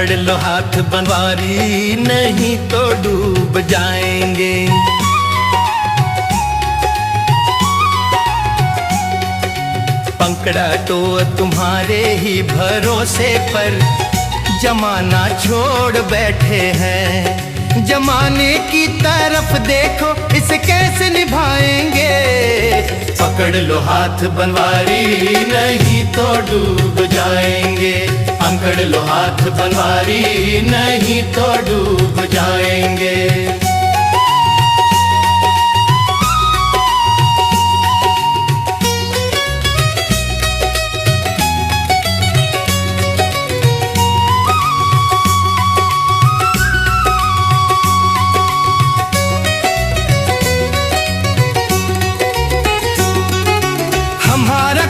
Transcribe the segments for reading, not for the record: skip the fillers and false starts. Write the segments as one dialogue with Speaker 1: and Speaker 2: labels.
Speaker 1: पकड़ लो हाथ बनवारी, नहीं तो डूब जाएंगे। पंकड़ा तो तुम्हारे ही भरोसे पर जमाना छोड़ बैठे हैं। जमाने की तरफ देखो, इसे कैसे निभाएंगे। पकड़ लो हाथ बनवारी, नहीं तो डूब जाएंगे। पकड़ लो हाथ बनवारी, नहीं तो डूब जाएंगे।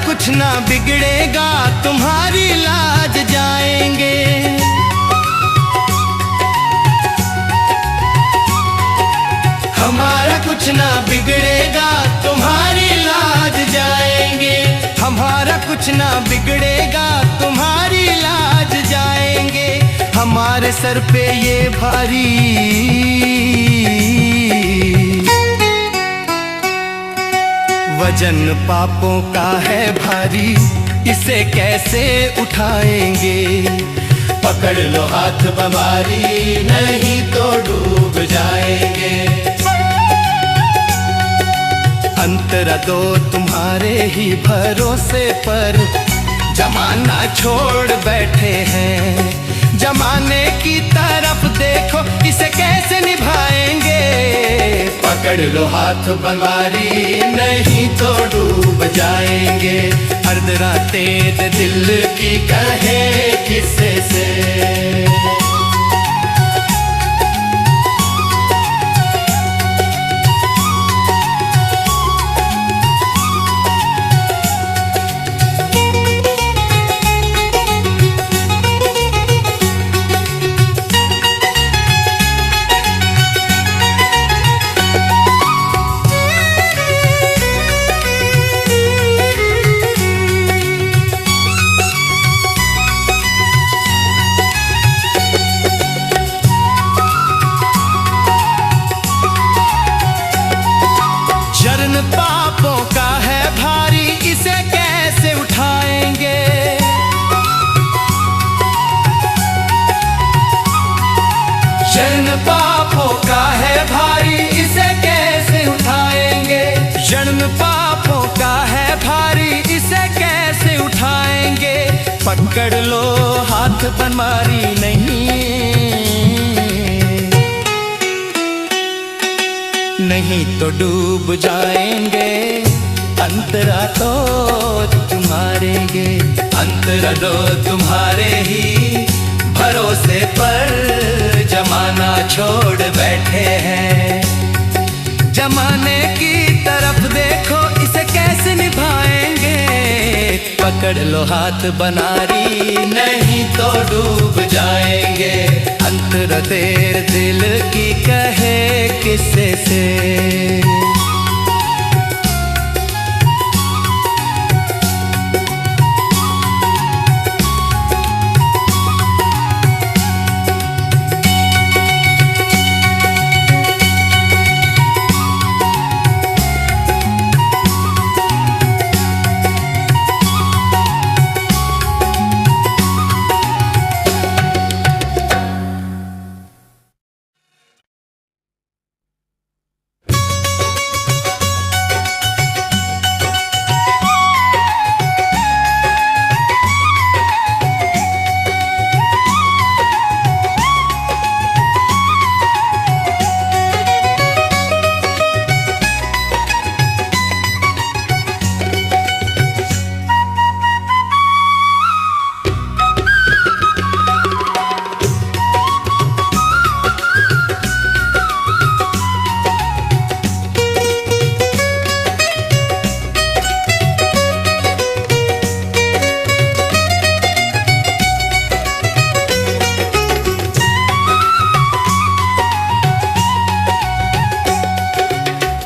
Speaker 1: कुछ ना बिगड़ेगा, तुम्हारी लाज जाएंगे। हमारा कुछ ना बिगड़ेगा, तुम्हारी लाज जाएंगे। हमारा कुछ ना बिगड़ेगा, तुम्हारी लाज जाएंगे। हमारे सर पे ये भारी वजन पापों का है भारी, इसे कैसे उठाएंगे। पकड़ लो हाथ बनवारी, नहीं तो डूब जाएंगे। अंतरा दो तुम्हारे ही भरोसे पर जमाना छोड़ बैठे हैं। जमाने की तरफ देखो, इसे कैसे निभाएंगे। पकड़ लो हाथ बनवारी, नहीं तो डूब जाएंगे। अर्धरातें दिल की कहे किस्से से। पापों का है भारी, इसे कैसे उठाएंगे। जन्म पापों का है भारी, इसे कैसे उठाएंगे। जन्म पापों का है भारी, इसे कैसे उठाएंगे। पकड़ लो हाथ बनवारी, नहीं तो डूब जाएंगे। अंतरा तो तुम्हारे गे, अंतरा दो तुम्हारे ही भरोसे पर जमाना छोड़ बैठे हैं। जमाने की तरफ देखो, इसे कैसे निभाएंगे। पकड़ लो हाथ बनारी, नहीं तो डूब जाएंगे। अंतरा तेरे दिल की कहे किस्से से।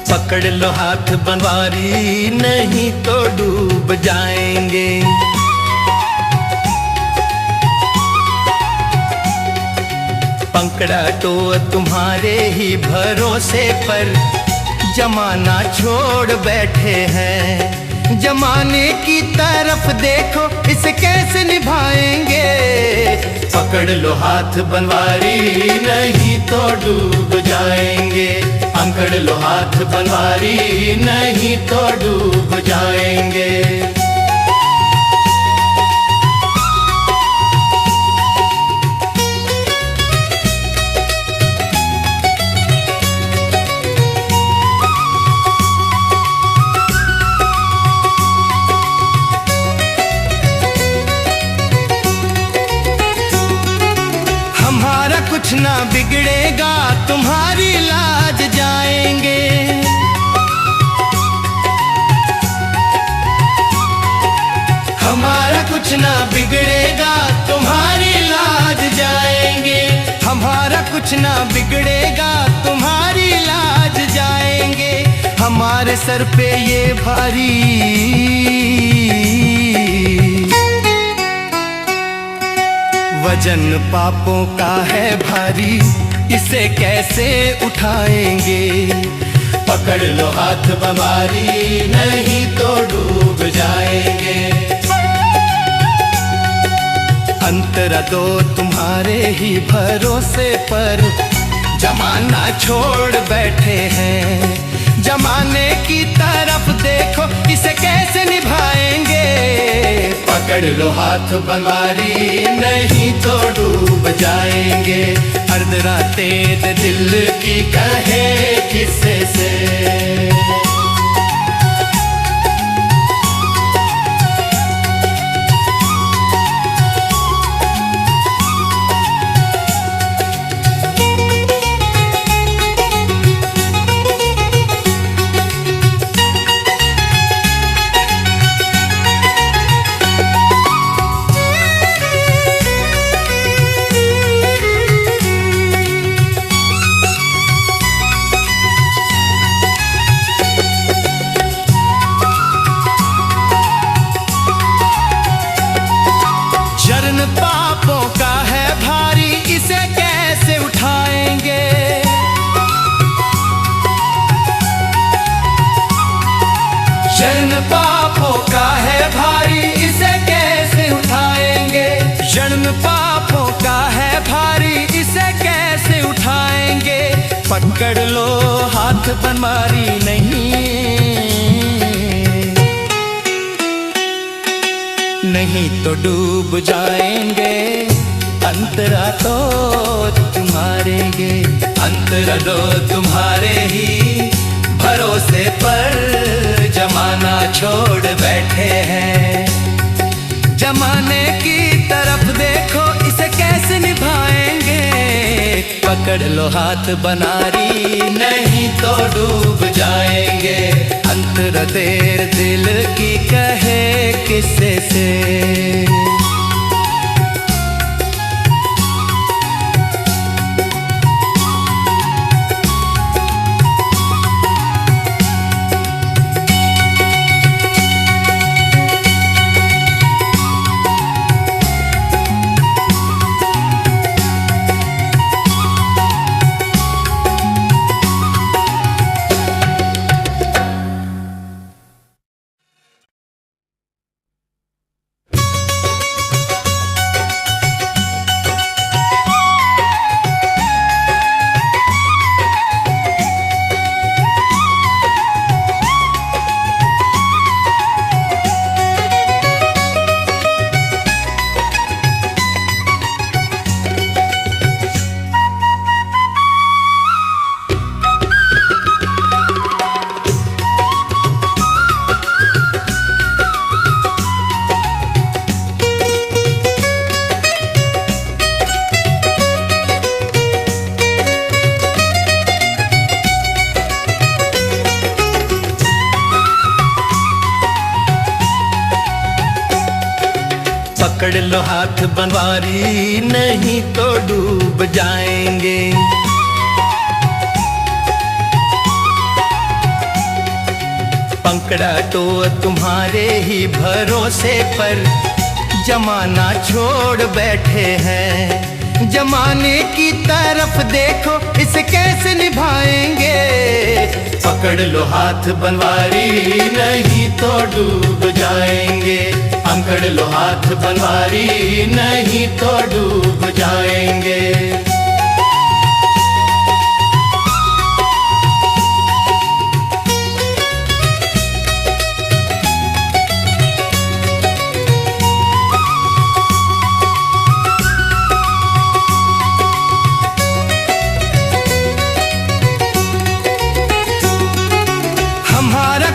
Speaker 1: पकड़ लो हाथ बनवारी, नहीं तो डूब जाएंगे। पंकड़ा तो तुम्हारे ही भरोसे पर जमाना छोड़ बैठे हैं। जमाने की तरफ देखो, इसे कैसे निभाएंगे। पकड़ लो हाथ बनवारी, नहीं तो डूब जाएंगे। पकड़ लो हाथ बनवारी, नहीं तो डूब जाएंगे। कुछ ना बिगड़ेगा, तुम्हारी लाज जाएंगे। हमारा कुछ ना बिगड़ेगा, तुम्हारी लाज जाएंगे। हमारा कुछ ना बिगड़ेगा, तुम्हारी लाज जाएंगे। हमारे सर पे ये भारी वजन पापों का है भारी, इसे कैसे उठाएंगे। पकड़ लो हाथ बनवारी, नहीं तो डूब जाएंगे। अंतरा दो तुम्हारे ही भरोसे पर जमाना छोड़ बैठे हैं। जमाने की तरफ देखो, इसे कैसे निभाएंगे। पकड़ लो हाथ बनवारी, नहीं तो डूब जाएंगे। अर्धरातें दिल की कहे किस्से से। पापों का है भारी, इसे कैसे उठाएंगे। जन्म पापों का है भारी, इसे कैसे उठाएंगे। जन्म पापों का है भारी, इसे कैसे उठाएंगे। पकड़ लो हाथ बनवारी, नहीं तो डूब जाएंगे। अंतरा तो तुम्हारे गे, अंतरा दो तुम्हारे ही भरोसे पर जमाना छोड़ बैठे हैं। जमाने की तरफ देखो, इसे कैसे निभाएंगे। पकड़ लो हाथ बनारी, नहीं तो डूब जाएंगे। अंतरा देर दिल की कहे किस्से से। पकड़ लो हाथ बनवारी, नहीं तो डूब जाएंगे। पंकड़ा तो तुम्हारे ही भरोसे पर जमाना छोड़ बैठे हैं। जमाने की तरफ देखो, इसे कैसे निभाएंगे। पकड़ लो हाथ बनवारी, नहीं तो डूब जाएंगे। पकड़ लो हाथ बनवारी, नहीं तो डूब जाएंगे।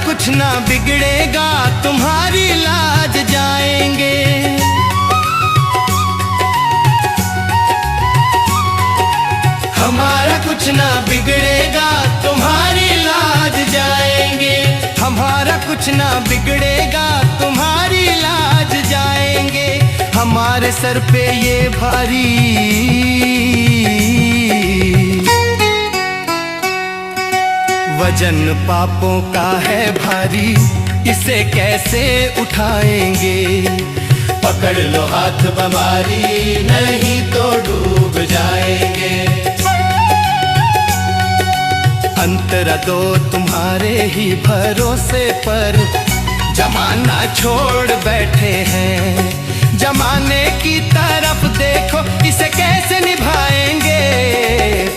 Speaker 1: कुछ ना बिगड़ेगा, तुम्हारी लाज जाएंगे। हमारा कुछ ना बिगड़ेगा, तुम्हारी लाज जाएंगे। हमारा कुछ ना बिगड़ेगा, तुम्हारी लाज जाएंगे। हमारे सर पे ये भारी वजन पापों का है भारी, इसे कैसे उठाएंगे। पकड़ लो हाथ बनवारी, नहीं तो डूब जाएंगे। अंतरा दो तुम्हारे ही भरोसे पर, जमाना छोड़ बैठे हैं। जमाने की तरफ देखो, इसे कैसे निभाएंगे।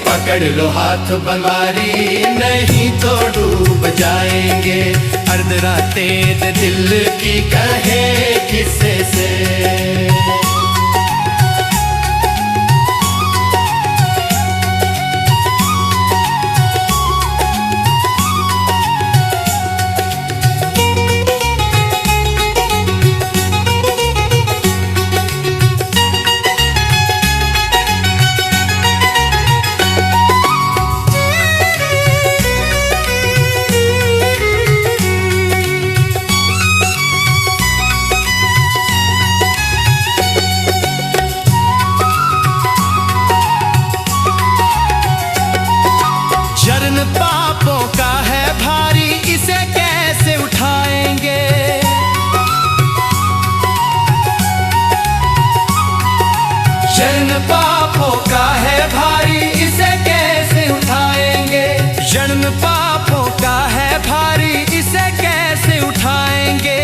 Speaker 1: पकड़ लो हाथ बनवारी, नहीं तो डूब जाएंगे। अर्ध रातें दिल की कहे किस्से से। पापों का है भारी, इसे कैसे उठाएंगे। जन्म पापों का है भारी, इसे कैसे उठाएंगे। जन्म पापों का है भारी, इसे कैसे उठाएंगे।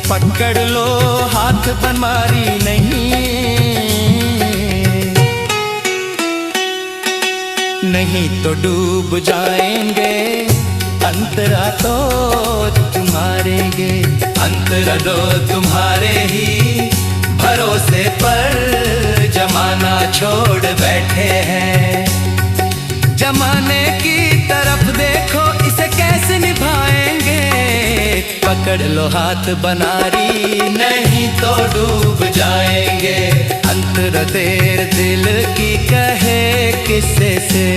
Speaker 1: पकड़ लो हाथ बनवारी, नहीं तो डूब जाएंगे। अंतरा तो तुम्हारे गे, अंतरा दो तुम्हारे ही भरोसे पर, जमाना छोड़ बैठे हैं। जमाने की तरफ देखो, इसे कैसे निभाएंगे। पकड़ लो हाथ बनारी, नहीं तो डूब जाएंगे। अंतर देर दिल की कहे किस्से से।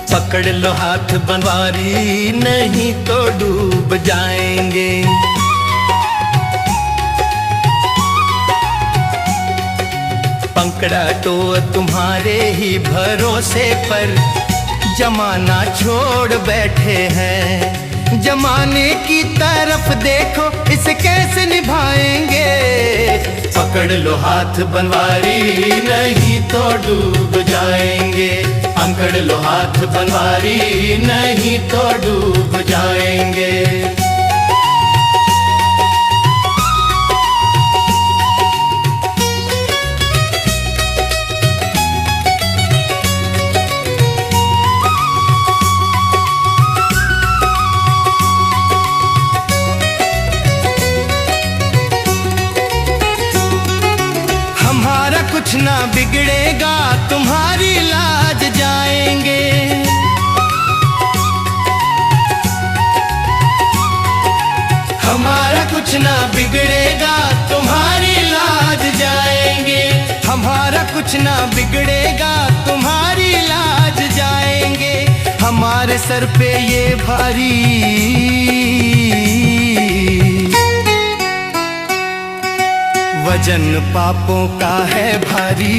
Speaker 1: पकड़ लो हाथ बनवारी, नहीं तो डूब जाएंगे। पंकड़ा तो तुम्हारे ही भरोसे पर, जमाना छोड़ बैठे हैं। जमाने की तरफ देखो, इसे कैसे निभाएंगे। पकड़ लो हाथ बनवारी, नहीं तो डूब जाएंगे। पकड़ लो हाथ बनवारी, नहीं तो डूब जाएंगे। हमारा कुछ ना बिगड़ेगा, तुम्हारी लाज जाएंगे। हमारा कुछ ना बिगड़ेगा, तुम्हारी लाज जाएंगे। हमारा कुछ ना बिगड़ेगा, तुम्हारी लाज जाएंगे। हमारे सर पे ये भारी वजन पापों का है भारी,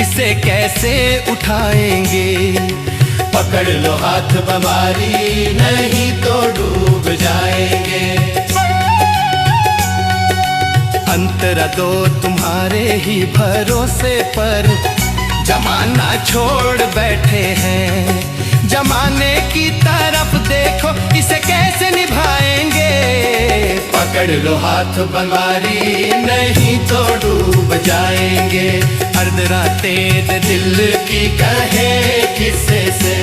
Speaker 1: इसे कैसे उठाएंगे। पकड़ लो हाथ बनवारी, नहीं तो डूब जाएंगे। अंतरा दो तुम्हारे ही भरोसे पर, जमाना छोड़ बैठे हैं। जमाने की तरफ देखो, इसे कैसे निभाएंगे। पकड़ लो हाथ बनवारी, नहीं तो डूब जाएंगे। अर्धरातें दिल की कहे किस्से से।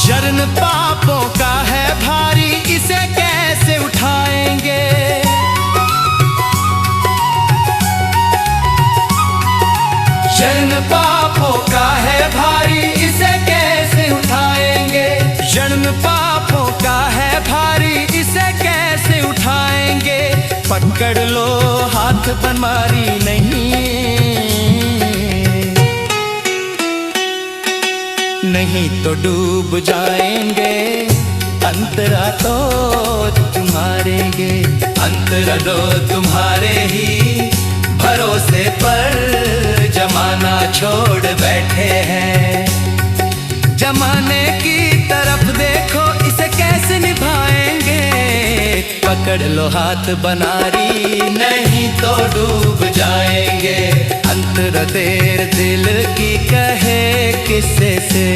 Speaker 1: जर्न पापों का है भारी, इसे कैसे उठाएंगे। जर्न पापों का है भारी, इसे कैसे उठाएंगे। जन्म पापों का है भारी, इसे कैसे उठाएंगे। पकड़ लो हाथ बनवारी, नहीं तो डूब जाएंगे। अंतरा तो तुम्हारे अंतरा दो तुम्हारे ही भरोसे पर, जमाना छोड़ बैठे हैं। जमाने की तरफ देखो, इसे कैसे निभाएंगे। पकड़ लो हाथ बनारी, नहीं तो डूब जाएंगे। अंतरा तेरे दिल की कहे किस्से से।